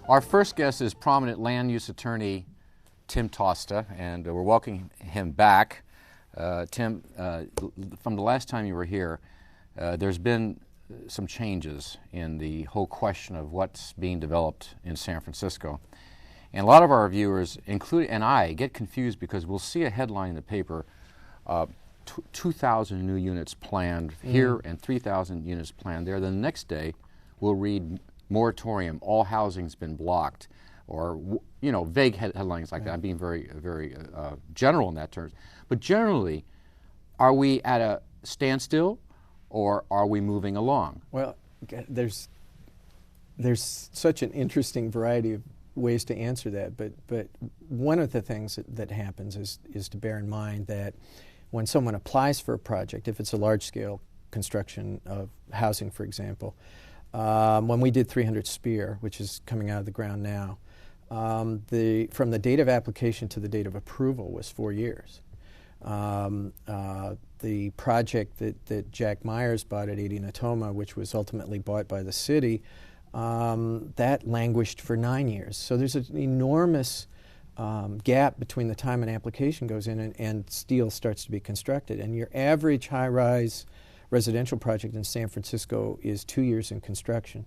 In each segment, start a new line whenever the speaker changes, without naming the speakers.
Our first guest is prominent land use attorney Tim Tosta, and we're welcoming him back. Tim, from the last time you were here, there's been some changes in the whole question of what's being developed in San Francisco. And a lot of our viewers, including and I, get confused because we'll see a headline in the paper, 2,000 new units planned here and 3,000 units planned there. Then the next day, we'll read moratorium, all housing's been blocked, or vague headlines like that. I'm being very, very general in that terms. But generally, are we at a standstill, or are we moving along?
Well, there's such an interesting variety of ways to answer that, but one of the things that happens is to bear in mind that when someone applies for a project, if it's a large-scale construction of housing, for example, when we did 300 Spear, which is coming out of the ground now, from the date of application to the date of approval was 4 years. The project that Jack Myers bought at 80 Natoma, which was ultimately bought by the city, that languished for 9 years. So there's an enormous gap between the time an application goes in and steel starts to be constructed. And your average high-rise residential project in San Francisco is 2 years in construction.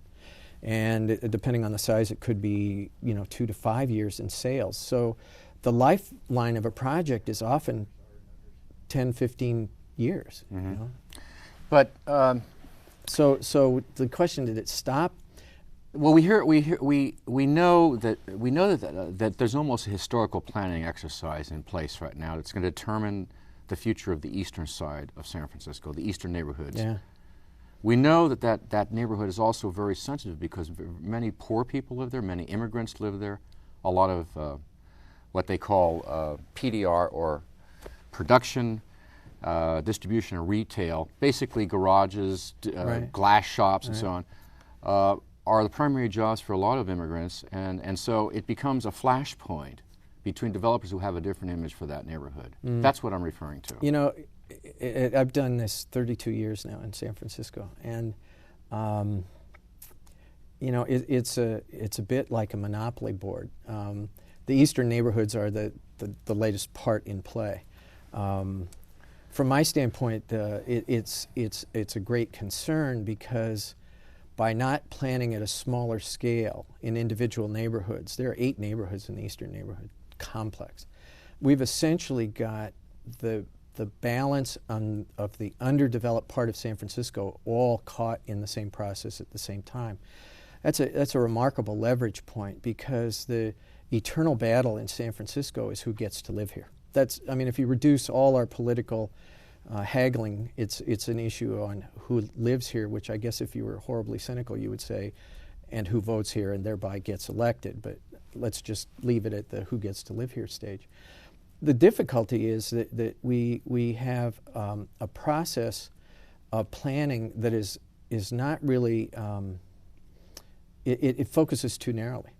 And depending on the size, it could be 2 to 5 years in sales. So the lifeline of a project is often 10, 15 years.
Mm-hmm. But
so the question, did it stop?
Well, we know that there's almost a historical planning exercise in place right now that's going to determine the future of the eastern side of San Francisco, the eastern neighborhoods.
Yeah.
We know that neighborhood is also very sensitive because many poor people live there, many immigrants live there, a lot of what they call PDR, or production, distribution, and retail, basically garages, glass shops, and so on, are the primary jobs for a lot of immigrants, and so it becomes a flashpoint between developers who have a different image for that neighborhood. That's what I'm referring to.
I've done this 32 years now in San Francisco, and it's a bit like a monopoly board. The eastern neighborhoods are the latest part in play. From my standpoint, it's a great concern because by not planning at a smaller scale in individual neighborhoods, there are 8 neighborhoods in the eastern neighborhood complex. We've essentially got the balance of the underdeveloped part of San Francisco all caught in the same process at the same time. That's a remarkable leverage point because the eternal battle in San Francisco is who gets to live here. If you reduce all our political haggling, it's an issue on who lives here, which I guess if you were horribly cynical, you would say, and who votes here and thereby gets elected. But let's just leave it at the who gets to live here stage. The difficulty is that we have a process of planning that is not really, it focuses too narrowly.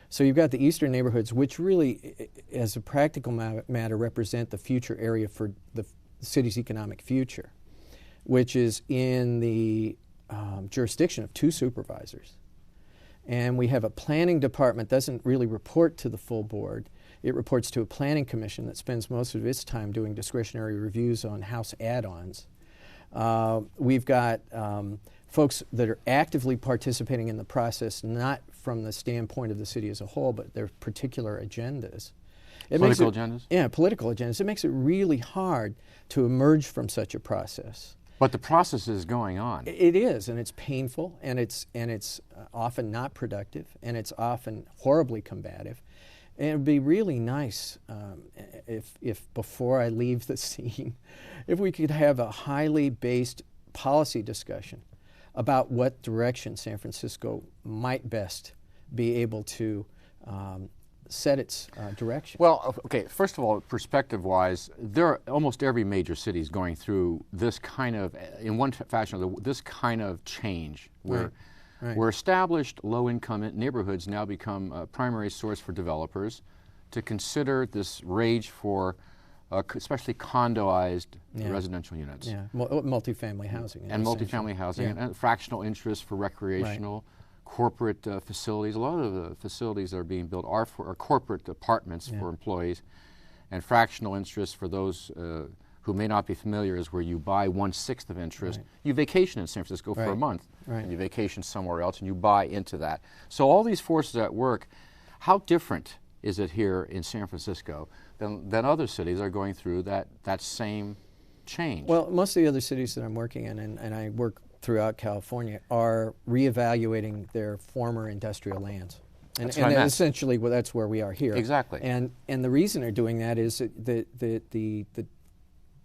So you've got the eastern neighborhoods, which really, as a practical matter, represent the future area for the city's economic future, which is in the jurisdiction of 2 supervisors. And we have a planning department that doesn't really report to the full board. It reports to a planning commission that spends most of its time doing discretionary reviews on house add-ons. We've got folks that are actively participating in the process, not from the standpoint of the city as a whole, but their particular agendas.
Political agendas?
Yeah, political agendas. It makes it really hard to emerge from such a process.
But the process is going on.
It is, and it's painful, and it's often not productive, and it's often horribly combative. And it would be really nice if before I leave the scene, if we could have a highly based policy discussion about what direction San Francisco might best be able to set its direction.
Well, okay, first of all, perspective-wise, almost every major city is going through this kind of, in one fashion or this kind of change where where established low-income neighborhoods now become a primary source for developers to consider this rage for especially condoized residential units.
Yeah, multifamily housing.
And multifamily housing, and fractional interest for recreational, corporate facilities. A lot of the facilities that are being built are corporate apartments for employees, and fractional interest for those who may not be familiar is where you buy 1/6 of interest.
Right.
You vacation in San Francisco for a
Right.
month,
Right.
and you vacation somewhere else, and you buy into that. So all these forces at work, how different is it here in San Francisco than other cities are going through that same change?
Well, most of the other cities that I'm working in, and I work throughout California, are reevaluating their former industrial lands. And,
That's what I meant.
Essentially, well, that's where we are here.
Exactly.
And the reason they're doing that is that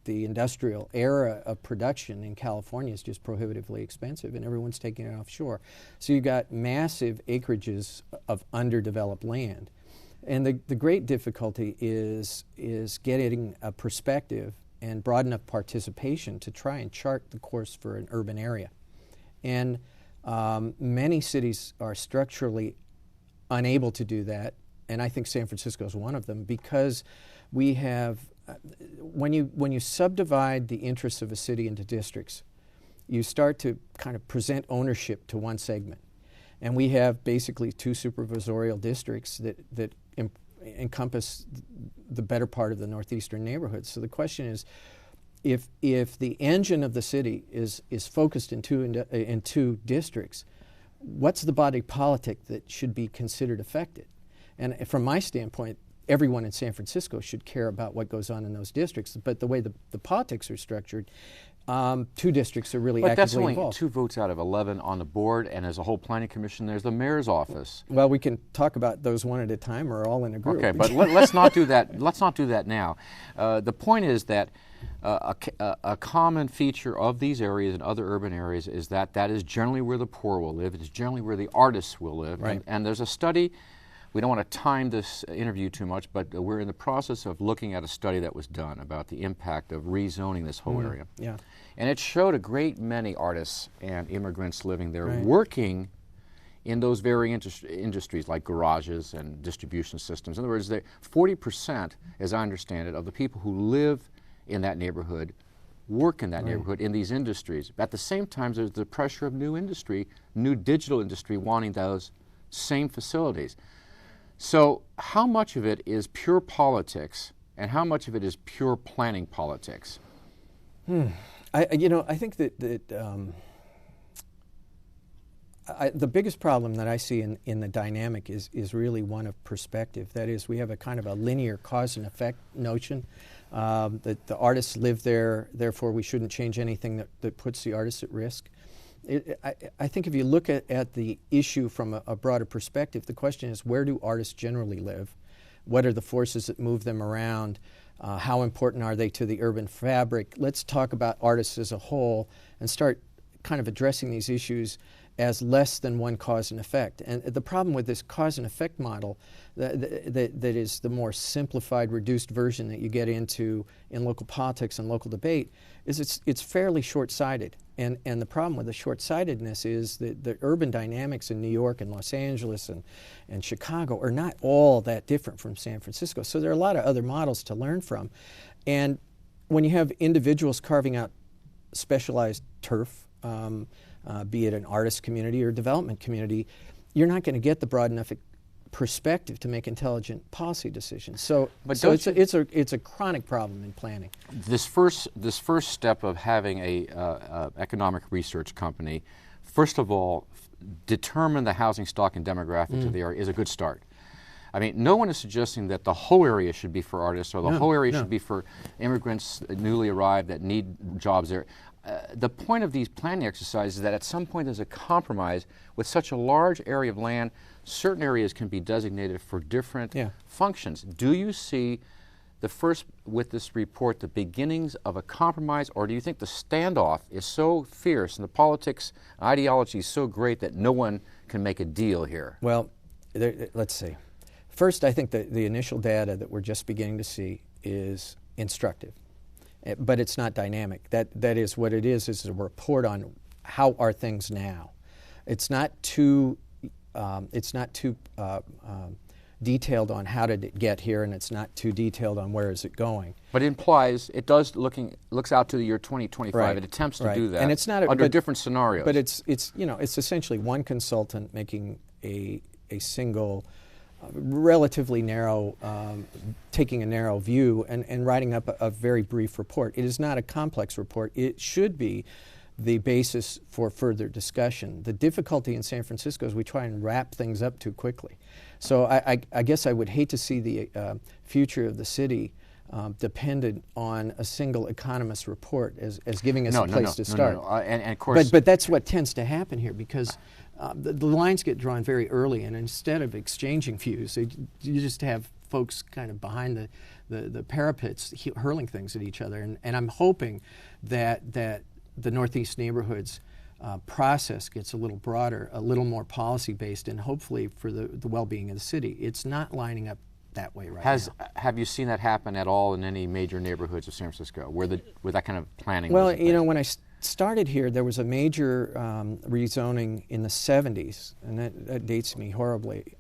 the industrial era of production in California is just prohibitively expensive, and everyone's taking it offshore. So you've got massive acreages of underdeveloped land. And the great difficulty is getting a perspective and broad enough participation to try and chart the course for an urban area. And many cities are structurally unable to do that, and I think San Francisco is one of them, because we have, when you subdivide the interests of a city into districts, you start to kind of present ownership to one segment. And we have basically two supervisorial districts that encompass the better part of the northeastern neighborhoods. So the question is, if the engine of the city is focused in two districts, what's the body politic that should be considered affected? And from my standpoint, everyone in San Francisco should care about what goes on in those districts. But the way the politics are structured, two districts are really
But that's
actively
only
involved.
2 votes out of 11 on the board, and as a whole planning commission, there's the mayor's office.
Well, we can talk about those one at a time or all in a group.
Okay, but let's not do that. Let's not do that now. The point is that a common feature of these areas and other urban areas is that is generally where the poor will live. It's generally where the artists will live.
Right.
And there's a study. We don't want to time this interview too much, but we're in the process of looking at a study that was done about the impact of rezoning this whole area.
Yeah.
And it showed a great many artists and immigrants living there,
Right.
working in those very industries like garages and distribution systems. In other words, 40%, as I understand it, of the people who live in that neighborhood work in that neighborhood in these industries. At the same time, there's the pressure of new industry, new digital industry wanting those same facilities. So how much of it is pure politics and how much of it is pure planning politics?
I think that the biggest problem that I see in the dynamic is really one of perspective. That is, we have a kind of a linear cause and effect notion that the artists live there, therefore we shouldn't change anything that puts the artists at risk. I think if you look at the issue from a broader perspective, the question is, where do artists generally live? What are the forces that move them around? How important are they to the urban fabric? Let's talk about artists as a whole and start kind of addressing these issues as less than one cause and effect. And the problem with this cause and effect model that is the more simplified, reduced version that you get into in local politics and local debate is it's fairly short-sighted. And the problem with the short-sightedness is that the urban dynamics in New York and Los Angeles and Chicago are not all that different from San Francisco. So there are a lot of other models to learn from. And when you have individuals carving out specialized turf, be it an artist community or development community, you're not going to get the broad enough perspective to make intelligent policy decisions. So it's a chronic problem in planning.
This first step of having a economic research company, first of all, determine the housing stock and demographics of the area is a good start. I mean, no one is suggesting that the whole area should be for artists or the whole area should be for immigrants newly arrived that need jobs there. The point of these planning exercises is that at some point there's a compromise. With such a large area of land, certain areas can be designated for different functions. Do you see with this report, the beginnings of a compromise, or do you think the standoff is so fierce and the politics ideology is so great that no one can make a deal here?
Well, let's see. First, I think that the initial data that we're just beginning to see is instructive. But it's not dynamic. That is what it is a report on how are things now. It's not too detailed on how did it get here, and it's not too detailed on where is it going.
But it implies it looks out to the year 2025.
Right.
It attempts to
Right.
do that
And it's not
under different scenarios.
But it's essentially one consultant making a single, relatively narrow, taking a narrow view and writing up a very brief report. It is not a complex report. It should be the basis for further discussion. The difficulty in San Francisco is we try and wrap things up too quickly. So I guess I would hate to see the future of the city dependent on a single economist report as giving us a place to start.
And of course,
but that's what tends to happen here, because the lines get drawn very early, and instead of exchanging views, you just have folks kind of behind the parapets hurling things at each other. And I'm hoping that the Northeast neighborhoods process gets a little broader, a little more policy-based, and hopefully for the well-being of the city. It's not lining up that way right now.
Have you seen that happen at all in any major neighborhoods of San Francisco where that kind of planning
Well,
was in place?
when I started here, there was a major rezoning in the 70s, and that dates me horribly.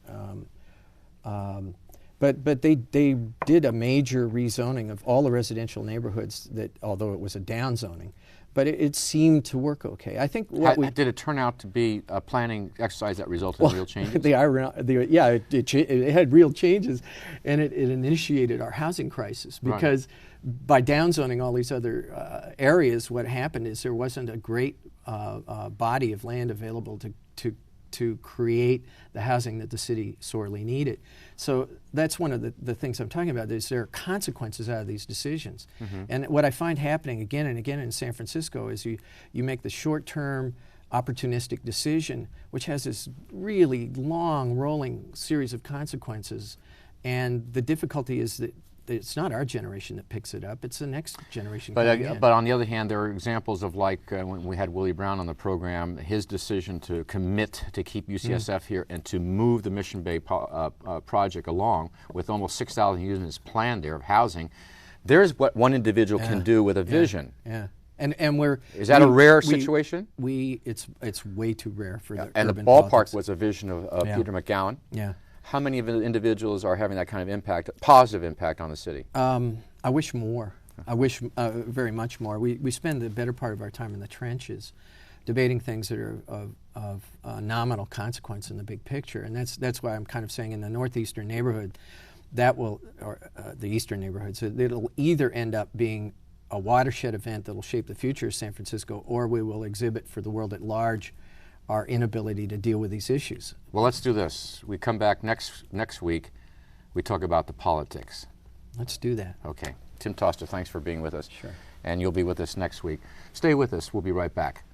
But they did a major rezoning of all the residential neighborhoods, that although it was a downzoning, but it seemed to work okay. I think
did it turn out to be a planning exercise that resulted in real changes?
It had real changes, and it initiated our housing crisis, because by downzoning all these other areas, what happened is there wasn't a great body of land available to create the housing that the city sorely needed. So that's one of the things I'm talking about, is there are consequences out of these decisions. Mm-hmm. And what I find happening again and again in San Francisco is you make the short-term opportunistic decision, which has this really long rolling series of consequences. And the difficulty is that it's not our generation that picks it up, it's the next generation.
But on the other hand, there are examples of, like when we had Willie Brown on the program, his decision to commit to keep UCSF here and to move the Mission Bay project along with almost 6,000 units planned there of housing. There's what one individual can do with a vision.
Yeah. And
is that a rare situation?
It's way too rare for the
and
urban
the ballpark
politics.
Was a vision of Peter McGowan.
Yeah.
How many of the individuals are having that kind of impact, positive impact on the city?
I wish more. I wish very much more. We spend the better part of our time in the trenches debating things that are of nominal consequence in the big picture. And that's why I'm kind of saying in the northeastern neighborhood, or the eastern neighborhoods, it'll either end up being a watershed event that'll shape the future of San Francisco, or we will exhibit for the world at large our inability to deal with these issues.
Well, let's do this. We come back next week. We talk about the politics.
Let's do that.
Okay. Tim Tosta, thanks for being with us.
Sure.
And you'll be with us next week. Stay with us. We'll be right back.